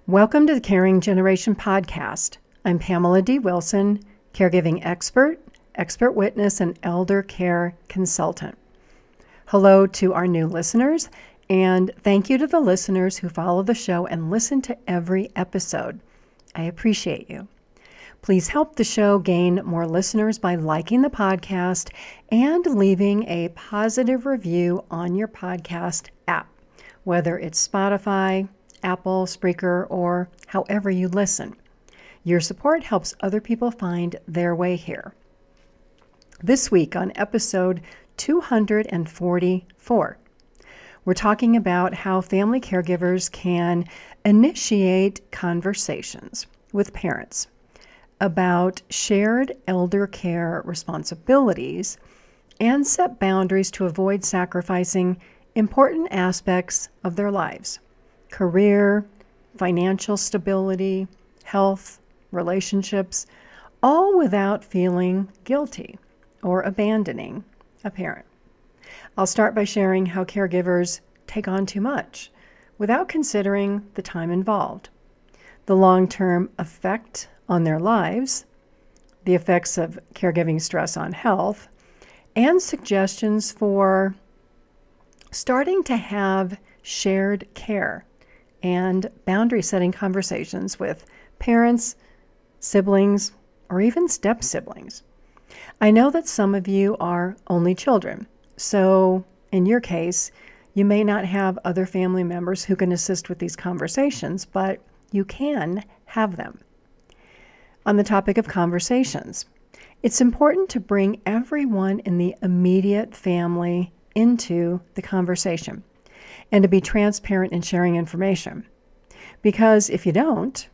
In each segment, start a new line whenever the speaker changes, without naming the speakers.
Welcome to the Caring Generation podcast. I'm Pamela D Wilson, caregiving expert, expert witness, and elder care consultant. Hello to our new listeners, and thank you to the listeners who follow the show and listen to every episode. I appreciate you. Please help the show gain more listeners by liking the podcast and leaving a positive review on your podcast app, whether it's Spotify, Apple, Spreaker, or however you listen. Your support helps other people find their way here. This week on episode 244, we're talking about how family caregivers can initiate conversations with parents about shared elder care responsibilities and set boundaries to avoid sacrificing important aspects of their lives: career, financial stability, health, relationships, all without feeling guilty or abandoning a parent. I'll start by sharing how caregivers take on too much without considering the time involved, the long-term effect on their lives, the effects of caregiving stress on health, and suggestions for starting to have shared care and boundary-setting conversations with parents, siblings, or even step-siblings. I know that some of you are only children, so in your case, you may not have other family members who can assist with these conversations, but you can have them. On the topic of conversations, it's important to bring everyone in the immediate family into the conversation and to be transparent in sharing information. Because if you don't,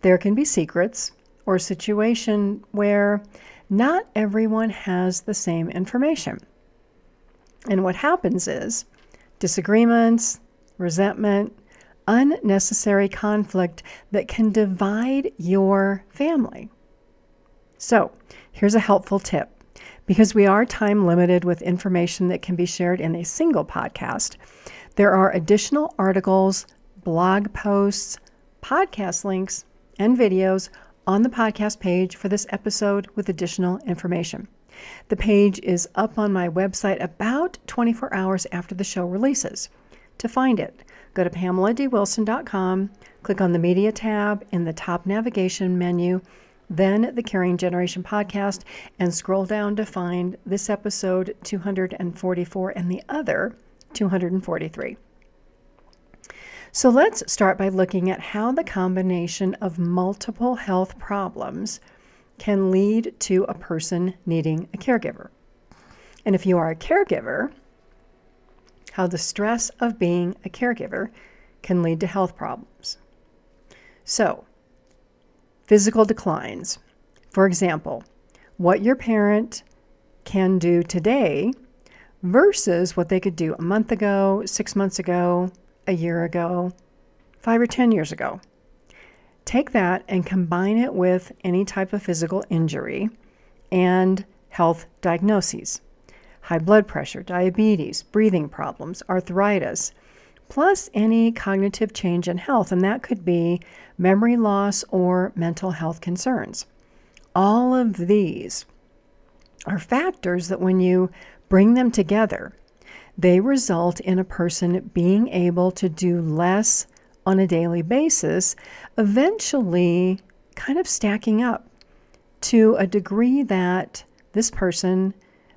there can be secrets or a situation where not everyone has the same information. And what happens is disagreements, resentment, unnecessary conflict that can divide your family. So here's a helpful tip. Because we are time limited with information that can be shared in a single podcast, there are additional articles, blog posts, podcast links, and videos on the podcast page for this episode with additional information. The page is up on my website about 24 hours after the show releases. To find it, go to PamelaDWilson.com, click on the Media tab in the top navigation menu, then the Caring Generation podcast, and scroll down to find this episode 244 and the other 243. So let's start by looking at how the combination of multiple health problems can lead to a person needing a caregiver. And if you are a caregiver, how the stress of being a caregiver can lead to health problems. So, physical declines. For example, what your parent can do today versus what they could do a month ago, 6 months ago, a year ago, 5 or 10 years ago. Take that and combine it with any type of physical injury and health diagnoses: high blood pressure, diabetes, breathing problems, arthritis, plus any cognitive change in health, and that could be memory loss or mental health concerns. All of these are factors that when you bring them together, they result in a person being able to do less on a daily basis, eventually kind of stacking up to a degree that this person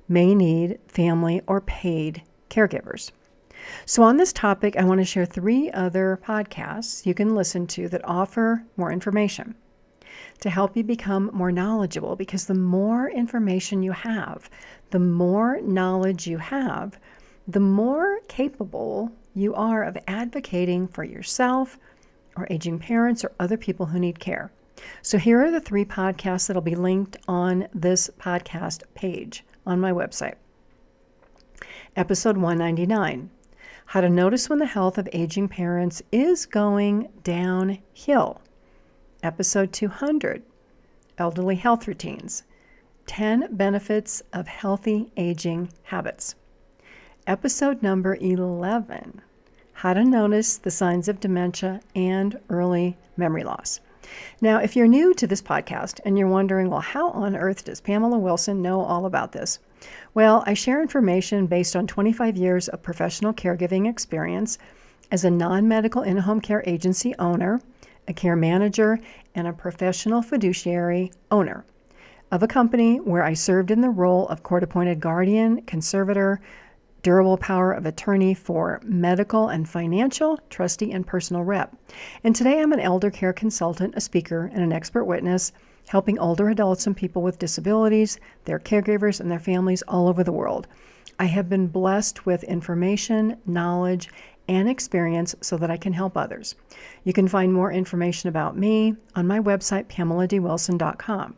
may need family or paid caregivers. So on this topic, I want to share 3 other podcasts you can listen to that offer more information to help you become more knowledgeable, because the more information you have, the more knowledge you have, the more capable you are of advocating for yourself or aging parents or other people who need care. So here are the 3 podcasts that'll be linked on this podcast page on my website. Episode 199, How to Notice When the Health of Aging Parents is Going Downhill. Episode 200, Elderly Health Routines, 10 Benefits of Healthy Aging Habits. Episode number 11, how to notice the signs of dementia and early memory loss. Now, if you're new to this podcast and you're wondering, well, how on earth does Pamela Wilson know all about this? Well, I share information based on 25 years of professional caregiving experience as a non-medical in-home care agency owner, a care manager, and a professional fiduciary owner of a company where I served in the role of court-appointed guardian, conservator, durable power of attorney for medical and financial, trustee, and personal rep. And today I'm an elder care consultant, a speaker, and an expert witness, helping older adults and people with disabilities, their caregivers, and their families all over the world. I have been blessed with information, knowledge, and experience so that I can help others. You can find more information about me on my website, PamelaDWilson.com.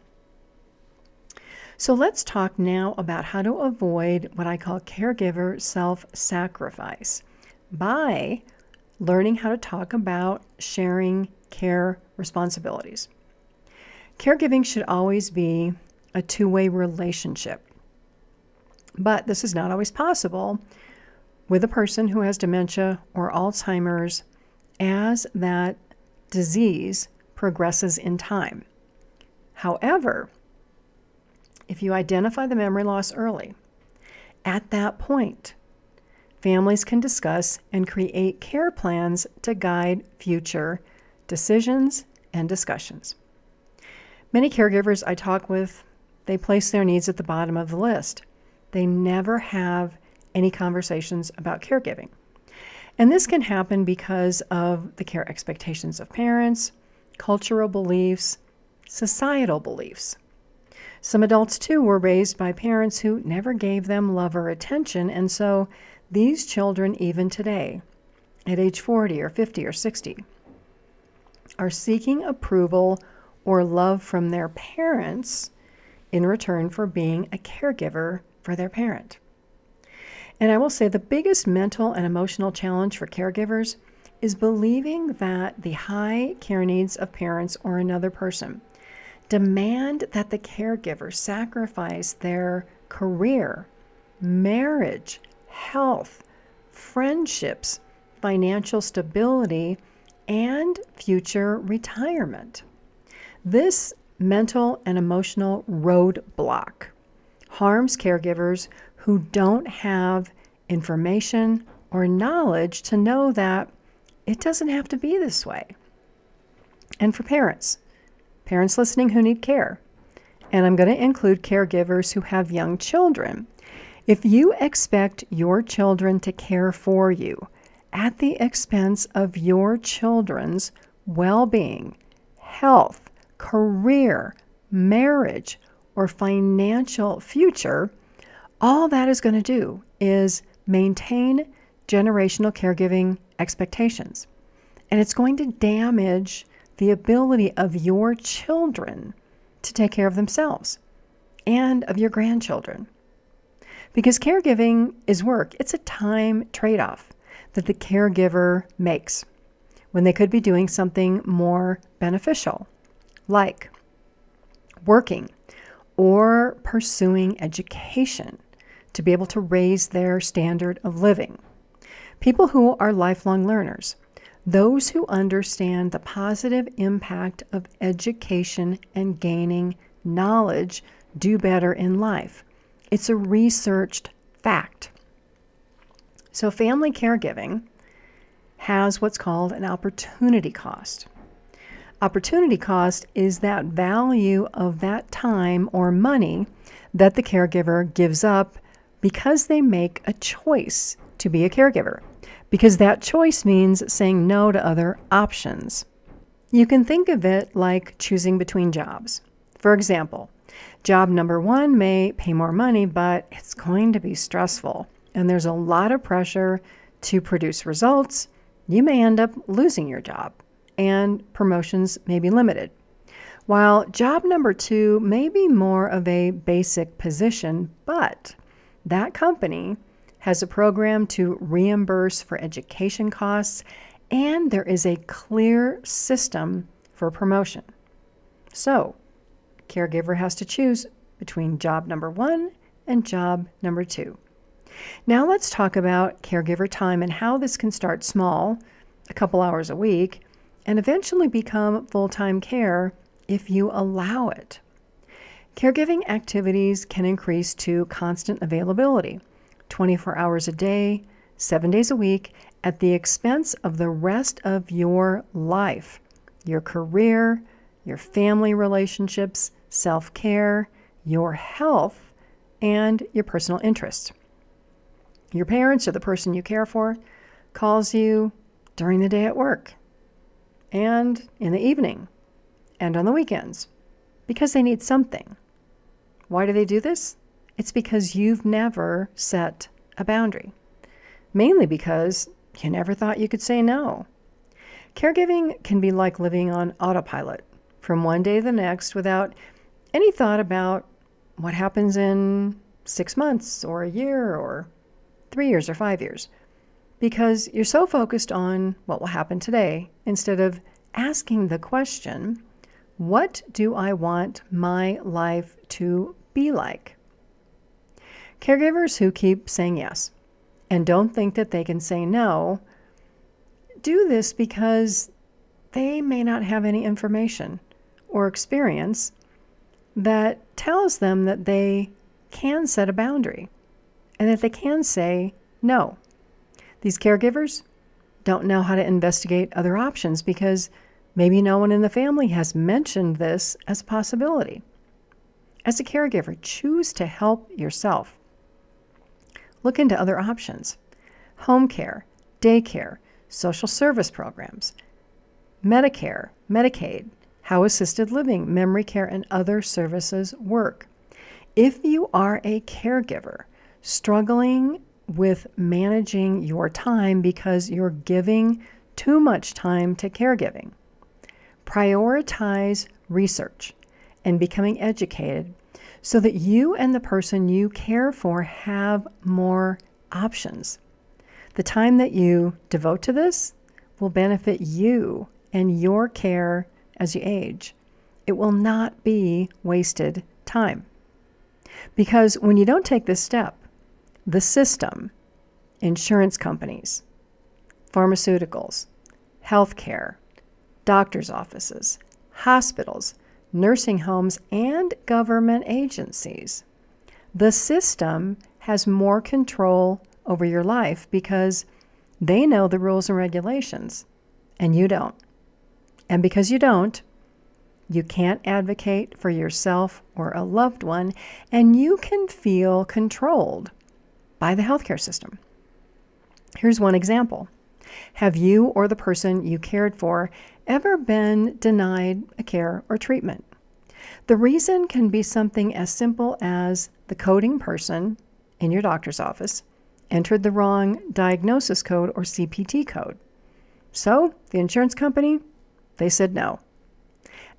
So let's talk now about how to avoid what I call caregiver self-sacrifice by learning how to talk about sharing care responsibilities. Caregiving should always be a two-way relationship, but this is not always possible with a person who has dementia or Alzheimer's as that disease progresses in time. However, if you identify the memory loss early, at that point, families can discuss and create care plans to guide future decisions and discussions. Many caregivers I talk with, they place their needs at the bottom of the list. They never have any conversations about caregiving. And this can happen because of the care expectations of parents, cultural beliefs, societal beliefs. Some adults, too, were raised by parents who never gave them love or attention, and so these children, even today, at age 40 or 50 or 60, are seeking approval or love from their parents in return for being a caregiver for their parent. And I will say the biggest mental and emotional challenge for caregivers is believing that the high care needs of parents or another person demand that the caregiver sacrifice their career, marriage, health, friendships, financial stability, and future retirement. This mental and emotional roadblock harms caregivers who don't have information or knowledge to know that it doesn't have to be this way. And for parents listening who need care, and I'm going to include caregivers who have young children. If you expect your children to care for you at the expense of your children's well-being, health, career, marriage, or financial future, all that is going to do is maintain generational caregiving expectations. And it's going to damage the ability of your children to take care of themselves and of your grandchildren. Because caregiving is work. It's a time trade-off that the caregiver makes when they could be doing something more beneficial, like working or pursuing education to be able to raise their standard of living. People who are lifelong learners, those who understand the positive impact of education and gaining knowledge, do better in life. It's a researched fact. So family caregiving has what's called an opportunity cost. Opportunity cost is that value of that time or money that the caregiver gives up because they make a choice to be a caregiver. Because that choice means saying no to other options. You can think of it like choosing between jobs. For example, job number one may pay more money, but it's going to be stressful, and there's a lot of pressure to produce results. You may end up losing your job, and promotions may be limited. While job number two may be more of a basic position, but that company has a program to reimburse for education costs, and there is a clear system for promotion. So, caregiver has to choose between job number one and job number two. Now let's talk about caregiver time and how this can start small, a couple hours a week, and eventually become full-time care if you allow it. Caregiving activities can increase to constant availability, 24 hours a day, 7 days a week, at the expense of the rest of your life, your career, your family relationships, self-care, your health, and your personal interests. Your parents or the person you care for calls you during the day at work and in the evening and on the weekends because they need something. Why do they do this? It's because you've never set a boundary, mainly because you never thought you could say no. Caregiving can be like living on autopilot from one day to the next without any thought about what happens in 6 months or a year or 3 years or 5 years, because you're so focused on what will happen today instead of asking the question, what do I want my life to be like? Caregivers who keep saying yes and don't think that they can say no do this because they may not have any information or experience that tells them that they can set a boundary and that they can say no. These caregivers don't know how to investigate other options because maybe no one in the family has mentioned this as a possibility. As a caregiver, choose to help yourself. Look into other options: home care, daycare, social service programs, Medicare, Medicaid, how assisted living, memory care, and other services work. If you are a caregiver struggling with managing your time because you're giving too much time to caregiving, prioritize research and becoming educated so that you and the person you care for have more options. The time that you devote to this will benefit you and your care as you age. It will not be wasted time. Because when you don't take this step, the system, insurance companies, pharmaceuticals, healthcare, doctor's offices, hospitals, nursing homes, and government agencies, the system has more control over your life because they know the rules and regulations, and you don't. And because you don't, you can't advocate for yourself or a loved one, and you can feel controlled by the healthcare system. Here's one example. Have you or the person you cared for ever been denied a care or treatment? The reason can be something as simple as the coding person in your doctor's office entered the wrong diagnosis code or CPT code. So the insurance company, they said no.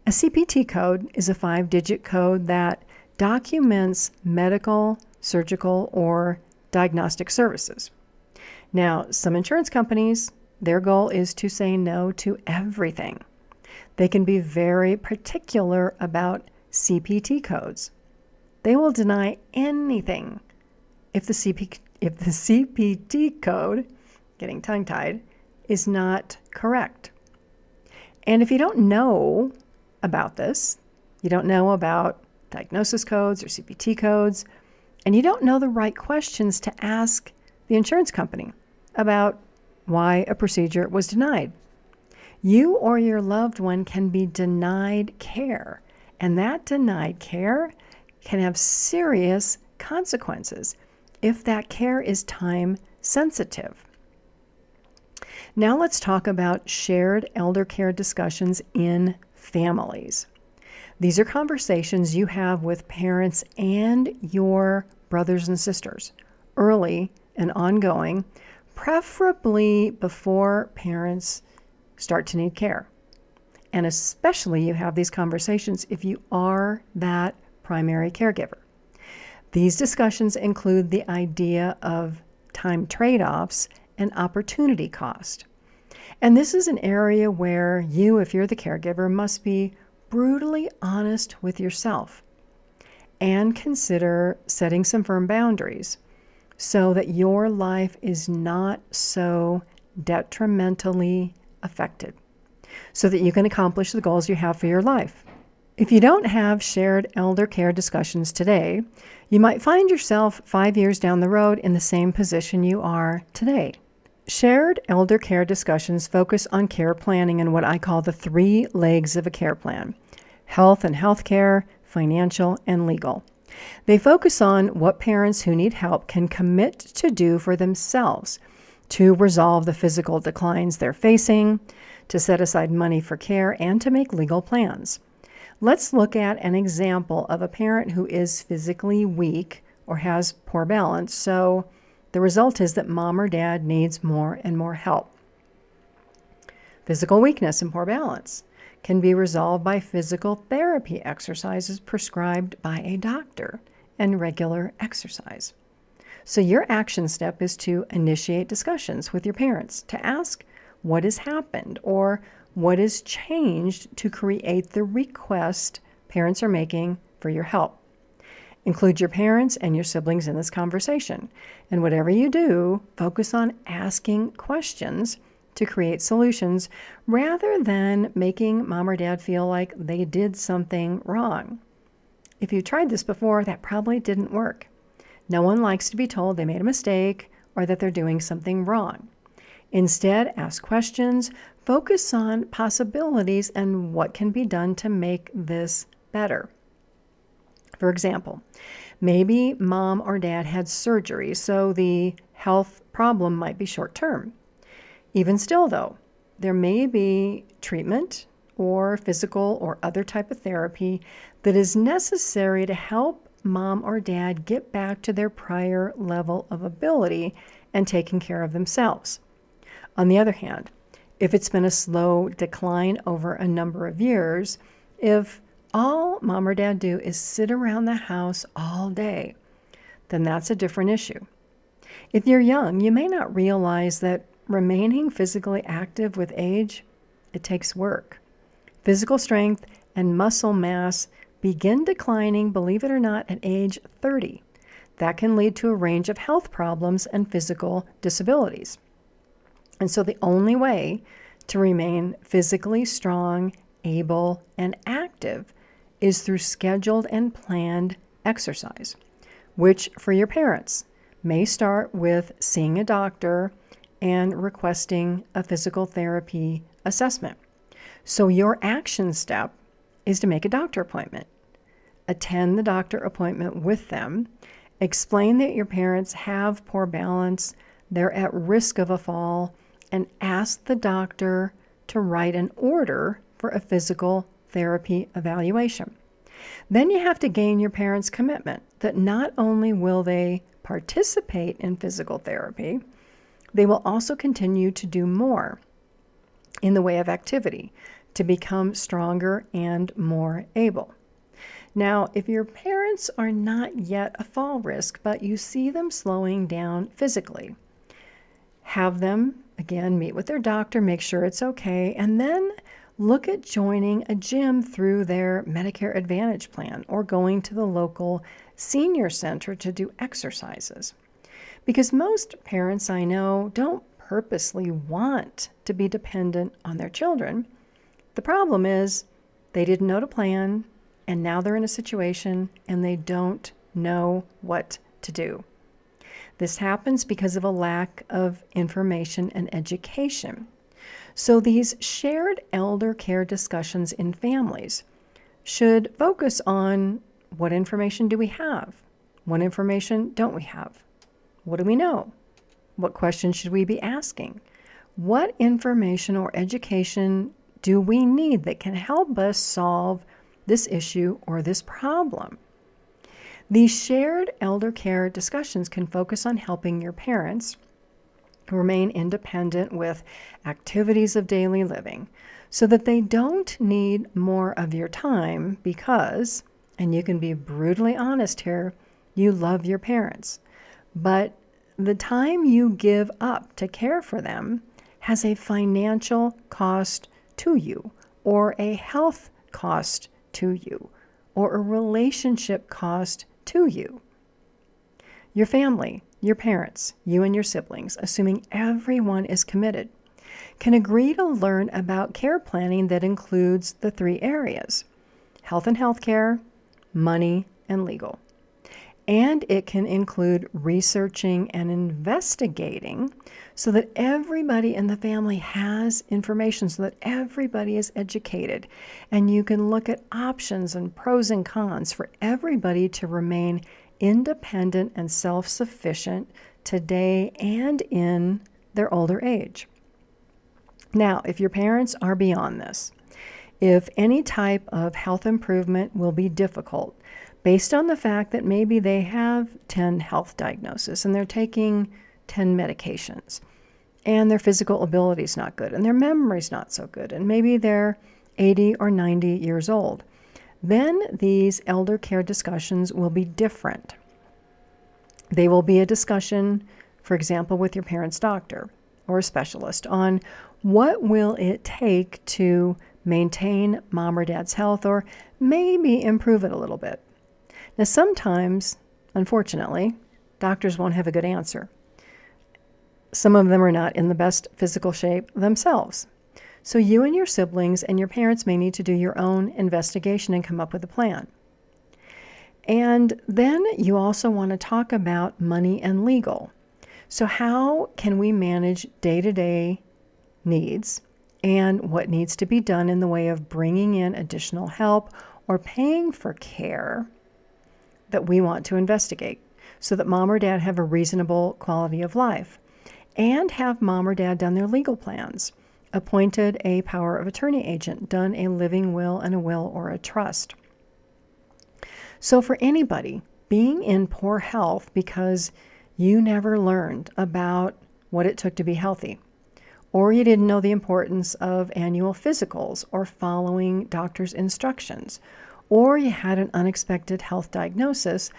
A CPT code is a 5-digit code that documents medical, surgical, or diagnostic services. Now, some insurance companies, their goal is to say no to everything. They can be very particular about CPT codes. They will deny anything if the CPT code, getting tongue-tied, is not correct. And if you don't know about this, you don't know about diagnosis codes or CPT codes, and you don't know the right questions to ask the insurance company about why a procedure was denied, you or your loved one can be denied care, and that denied care can have serious consequences if that care is time sensitive. Now let's talk about shared elder care discussions in families. These are conversations you have with parents and your brothers and sisters, early and ongoing, preferably before parents start to need care. And especially you have these conversations if you are that primary caregiver. These discussions include the idea of time trade-offs and opportunity cost. And this is an area where you, if you're the caregiver, must be brutally honest with yourself and consider setting some firm boundaries so that your life is not so detrimentally affected, so that you can accomplish the goals you have for your life. If you don't have shared elder care discussions today, you might find yourself 5 years down the road in the same position you are today. Shared elder care discussions focus on care planning and what I call the 3 legs of a care plan: health and healthcare, financial, and legal. They focus on what parents who need help can commit to do for themselves to resolve the physical declines they're facing, to set aside money for care, and to make legal plans. Let's look at an example of a parent who is physically weak or has poor balance, so the result is that mom or dad needs more and more help. Physical weakness and poor balance can be resolved by physical therapy exercises prescribed by a doctor and regular exercise. So your action step is to initiate discussions with your parents to ask what has happened or what is changed to create the request parents are making for your help. Include your parents and your siblings in this conversation. And whatever you do, focus on asking questions to create solutions rather than making mom or dad feel like they did something wrong. If you tried this before, that probably didn't work. No one likes to be told they made a mistake or that they're doing something wrong. Instead, ask questions, focus on possibilities and what can be done to make this better. For example, maybe mom or dad had surgery, so the health problem might be short-term. Even still, though, there may be treatment or physical or other type of therapy that is necessary to help mom or dad get back to their prior level of ability and taking care of themselves. On the other hand, if it's been a slow decline over a number of years, if all mom or dad do is sit around the house all day, then that's a different issue. If you're young, you may not realize that remaining physically active with age, it takes work. Physical strength and muscle mass begin declining, believe it or not, at age 30. That can lead to a range of health problems and physical disabilities. And so the only way to remain physically strong, able, and active is through scheduled and planned exercise, which for your parents may start with seeing a doctor and requesting a physical therapy assessment. So your action step is to make a doctor appointment. Attend the doctor appointment with them. Explain that your parents have poor balance, they're at risk of a fall, and ask the doctor to write an order for a physical therapy evaluation. Then you have to gain your parents' commitment that not only will they participate in physical therapy, they will also continue to do more in the way of activity to become stronger and more able. Now, if your parents are not yet a fall risk, but you see them slowing down physically, have them, again, meet with their doctor, make sure it's okay, and then look at joining a gym through their Medicare Advantage plan or going to the local senior center to do exercises. Because most parents I know don't purposely want to be dependent on their children. The problem is they didn't know to plan, and now they're in a situation and they don't know what to do. This happens because of a lack of information and education. So these shared elder care discussions in families should focus on what information do we have? What information don't we have? What do we know? What questions should we be asking? What information or education do we need that can help us solve this issue or this problem? These shared elder care discussions can focus on helping your parents remain independent with activities of daily living so that they don't need more of your time because, and you can be brutally honest here, you love your parents. But the time you give up to care for them has a financial cost to you, or a health cost to you, or a relationship cost to you. Your family your parents, you and your siblings, assuming everyone is committed, can agree to learn about care planning that includes the three areas: health and healthcare, money, and legal. And it can include researching and investigating so that everybody in the family has information, so that everybody is educated. And you can look at options and pros and cons for everybody to remain independent and self-sufficient today and in their older age. Now, if your parents are beyond this, if any type of health improvement will be difficult, based on the fact that maybe they have 10 health diagnoses and they're taking 10 medications, and their physical ability is not good, and their memory's not so good, and maybe they're 80 or 90 years old, then these elder care discussions will be different. They will be a discussion, for example, with your parents' doctor or a specialist on what will it take to maintain mom or dad's health, or maybe improve it a little bit. Now, sometimes, unfortunately, doctors won't have a good answer. Some of them are not in the best physical shape themselves. So you and your siblings and your parents may need to do your own investigation and come up with a plan. And then you also want to talk about money and legal. So how can we manage day-to-day needs and what needs to be done in the way of bringing in additional help or paying for care that we want to investigate so that mom or dad have a reasonable quality of life, and have mom or dad done their legal plans, appointed a power of attorney agent, done a living will and a will or a trust. So for anybody being in poor health because you never learned about what it took to be healthy, or you didn't know the importance of annual physicals or following doctor's instructions, or you had an unexpected health diagnosis,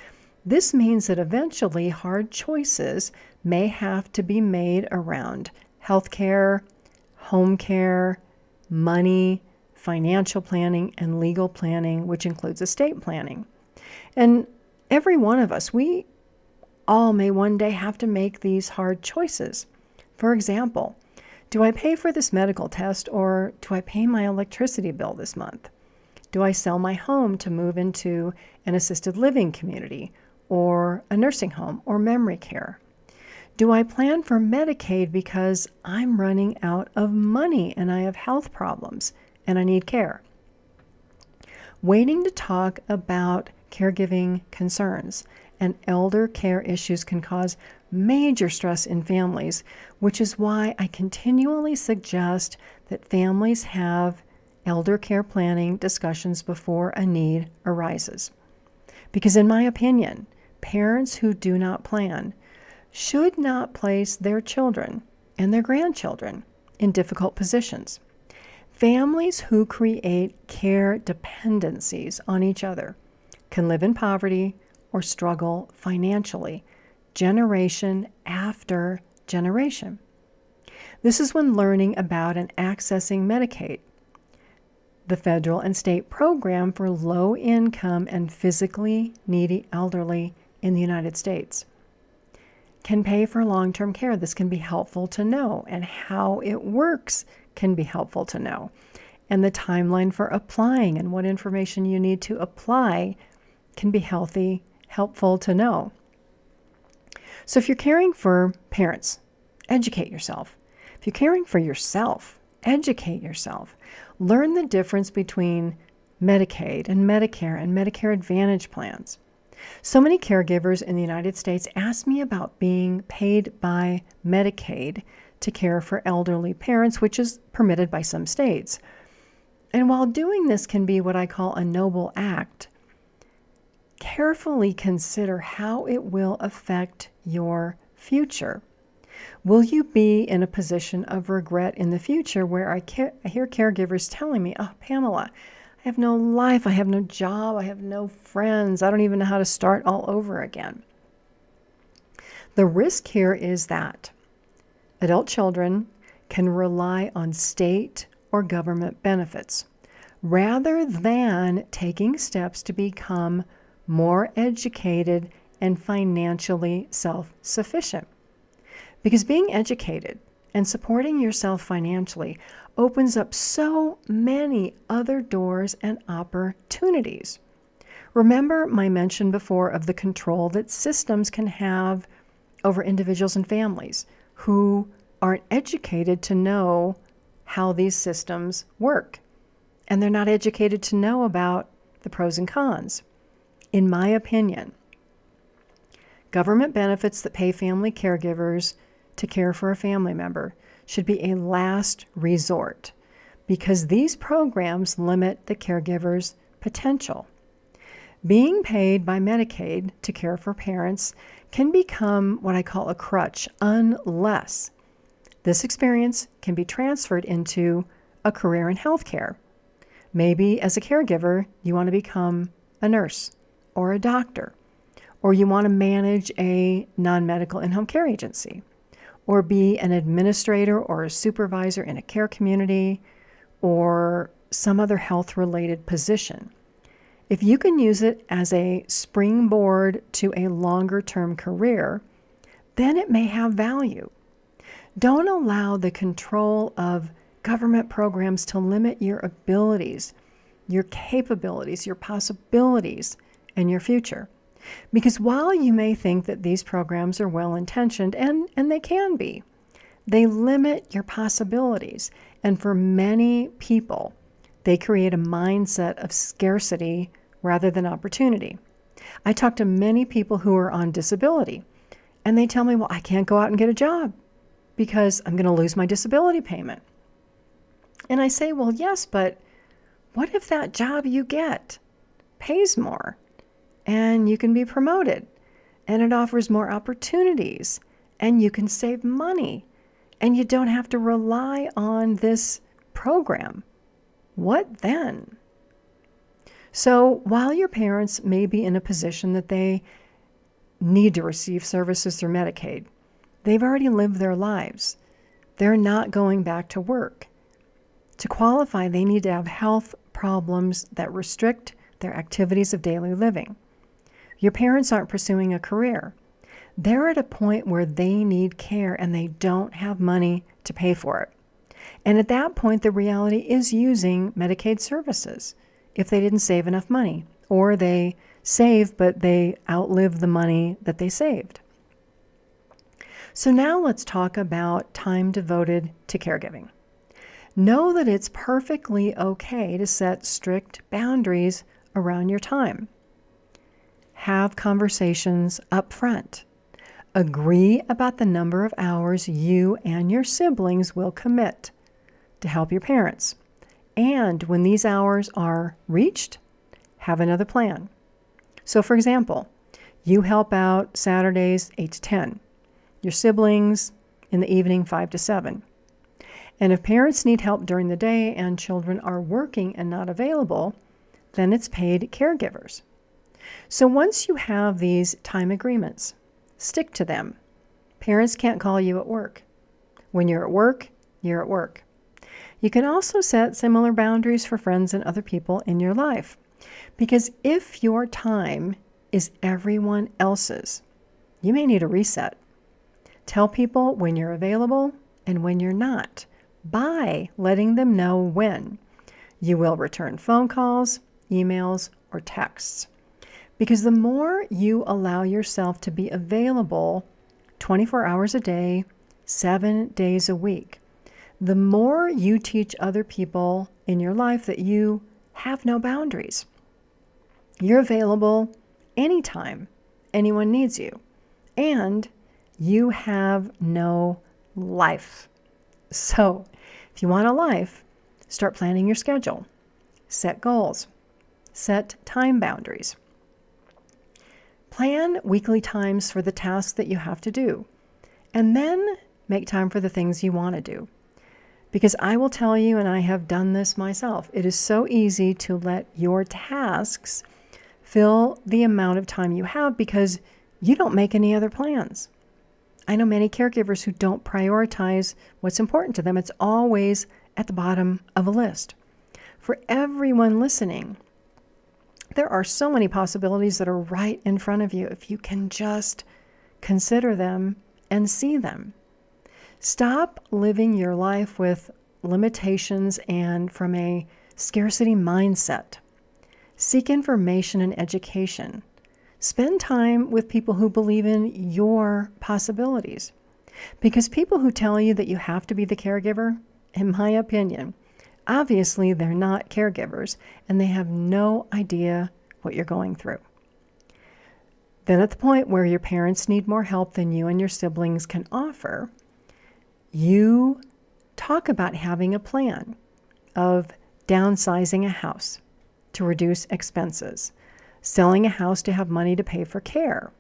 this means that eventually hard choices may have to be made around healthcare, home care, money, financial planning, and legal planning, which includes estate planning. And every one of us, we all may one day have to make these hard choices. For example, do I pay for this medical test, or do I pay my electricity bill this month? Do I sell my home to move into an assisted living community or a nursing home or memory care? Do I plan for Medicaid because I'm running out of money and I have health problems and I need care? Waiting to talk about caregiving concerns and elder care issues can cause major stress in families, which is why I continually suggest that families have elder care planning discussions before a need arises. Because in my opinion, parents who do not plan should not place their children and their grandchildren in difficult positions. Families who create care dependencies on each other can live in poverty or struggle financially, generation after generation. This is when learning about and accessing Medicaid, the federal and state program for low-income and physically needy elderly in the United States, can pay for long-term care. This can be helpful to know, and how it works can be helpful to know, and the timeline for applying and what information you need to apply can be helpful to know. So if you're caring for parents, educate yourself. If you're caring for yourself, educate yourself. Learn the difference between Medicaid and Medicare and Medicare Advantage plans. So many caregivers in the United States ask me about being paid by Medicaid to care for elderly parents, which is permitted by some states. And while doing this can be what I call a noble act, carefully consider how it will affect your future. Will you be in a position of regret in the future where I hear caregivers telling me, "Oh, Pamela, I have no life, I have no job, I have no friends, I don't even know how to start all over again." The risk here is that adult children can rely on state or government benefits rather than taking steps to become more educated and financially self-sufficient. Because being educated and supporting yourself financially opens up so many other doors and opportunities. Remember my mention before of the control that systems can have over individuals and families who aren't educated to know how these systems work. And they're not educated to know about the pros and cons. In my opinion, government benefits that pay family caregivers to care for a family member should be a last resort because these programs limit the caregiver's potential. Being paid by Medicaid to care for parents can become what I call a crutch unless this experience can be transferred into a career in healthcare. Maybe as a caregiver, you want to become a nurse or a doctor, or you want to manage a non-medical in-home care agency, or be an administrator or a supervisor in a care community, or some other health-related position. If you can use it as a springboard to a longer-term career, then it may have value. Don't allow the control of government programs to limit your abilities, your capabilities, your possibilities, and your future. Because while you may think that these programs are well-intentioned, and they can be, they limit your possibilities. And for many people, they create a mindset of scarcity rather than opportunity. I talk to many people who are on disability, and they tell me, well, I can't go out and get a job because I'm going to lose my disability payment. And I say, well, yes, but what if that job you get pays more and you can be promoted and it offers more opportunities and you can save money and you don't have to rely on this program? What then? So while your parents may be in a position that they need to receive services through Medicaid, they've already lived their lives. They're not going back to work. To qualify, they need to have health problems that restrict their activities of daily living. Your parents aren't pursuing a career. They're at a point where they need care and they don't have money to pay for it. And at that point, the reality is using Medicaid services if they didn't save enough money, or they save but they outlive the money that they saved. So now let's talk about time devoted to caregiving. Know that it's perfectly okay to set strict boundaries around your time. Have conversations up front. Agree about the number of hours you and your siblings will commit to help your parents. And when these hours are reached, have another plan. So for example, you help out Saturdays 8 to 10. Your siblings in the evening 5 to 7. And if parents need help during the day and children are working and not available, then it's paid caregivers. So once you have these time agreements, stick to them. Parents can't call you at work. When you're at work, you're at work. You can also set similar boundaries for friends and other people in your life. Because if your time is everyone else's, you may need a reset. Tell people when you're available and when you're not, by letting them know when. You will return phone calls, emails, or texts. Because the more you allow yourself to be available 24 hours a day, 7 days a week, the more you teach other people in your life that you have no boundaries. You're available anytime anyone needs you. And you have no life. So, if you want a life, start planning your schedule. Set goals. Set time boundaries. Plan weekly times for the tasks that you have to do. And then make time for the things you want to do. Because I will tell you, and I have done this myself, it is so easy to let your tasks fill the amount of time you have because you don't make any other plans. I know many caregivers who don't prioritize what's important to them. It's always at the bottom of a list. For everyone listening, There are so many possibilities that are right in front of you if you can just consider them and see them. Stop living your life with limitations and from a scarcity mindset. Seek information and education. Spend time with people who believe in your possibilities. Because people who tell you that you have to be the caregiver, in my opinion, obviously they're not caregivers and they have no idea what you're going through. Then at the point where your parents need more help than you and your siblings can offer, you talk about having a plan of downsizing a house to reduce expenses, selling a house to have money to pay for care,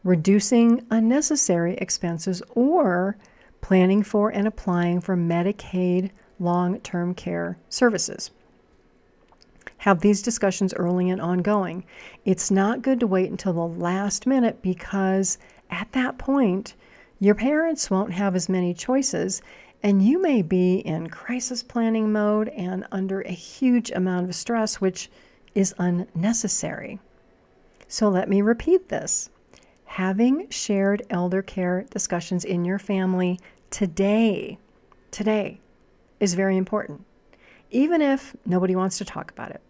reducing unnecessary expenses, or planning for and applying for Medicaid long-term care services. Have these discussions early and ongoing. It's not good to wait until the last minute because at that point, your parents won't have as many choices and you may be in crisis planning mode and under a huge amount of stress, which is unnecessary. So let me repeat this. Having shared elder care discussions in your family today is very important, even if nobody wants to talk about it.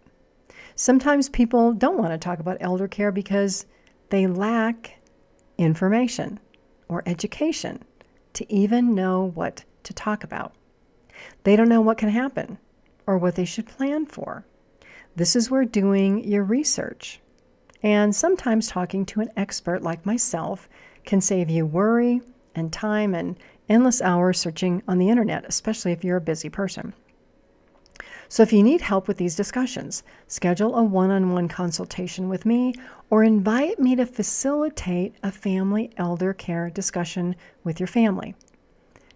Sometimes people don't want to talk about elder care because they lack information or education to even know what to talk about. They don't know what can happen or what they should plan for. This is where doing your research and sometimes talking to an expert like myself can save you worry and time and endless hours searching on the internet, especially if you're a busy person. So if you need help with these discussions, schedule a one-on-one consultation with me or invite me to facilitate a family elder care discussion with your family.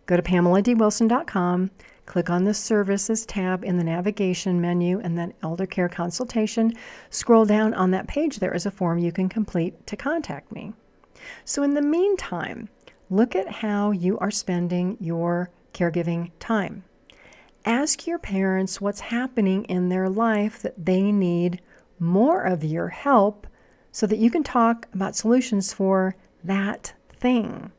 Go to PamelaDWilson.com, click on the Services tab in the navigation menu and then Elder Care Consultation. Scroll down on that page. There is a form you can complete to contact me. So in the meantime, look at how you are spending your caregiving time. Ask your parents what's happening in their life that they need more of your help so that you can talk about solutions for that thing.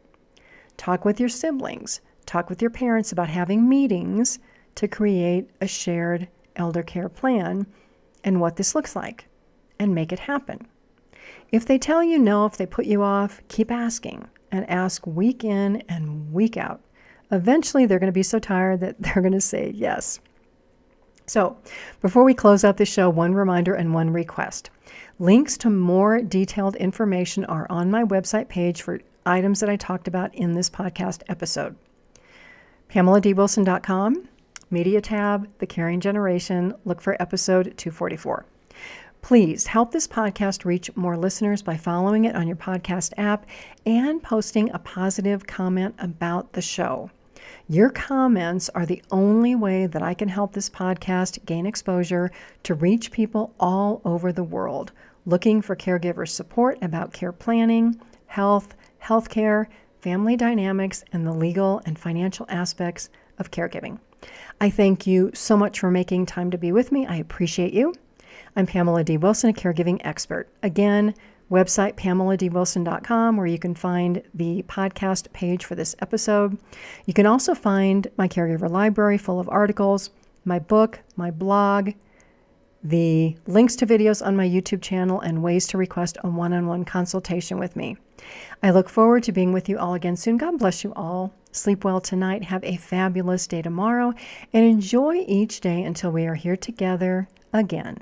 Talk with your siblings. Talk with your parents about having meetings to create a shared elder care plan and what this looks like, and make it happen. If they tell you no, if they put you off, keep asking and ask week in and week out. Eventually, they're going to be so tired that they're going to say yes. So, before we close out the show, one reminder and one request. Links to more detailed information are on my website page for items that I talked about in this podcast episode. PamelaDWilson.com, Media tab, The Caring Generation, look for episode 244. Please help this podcast reach more listeners by following it on your podcast app and posting a positive comment about the show. Your comments are the only way that I can help this podcast gain exposure to reach people all over the world looking for caregiver support about care planning, health, healthcare, family dynamics, and the legal and financial aspects of caregiving. I thank you so much for making time to be with me. I appreciate you. I'm Pamela D. Wilson, a caregiving expert. Again, website PamelaDWilson.com, where you can find the podcast page for this episode. You can also find my caregiver library full of articles, my book, my blog, the links to videos on my YouTube channel, and ways to request a one-on-one consultation with me. I look forward to being with you all again soon. God bless you all. Sleep well tonight. Have a fabulous day tomorrow, and enjoy each day until we are here together again.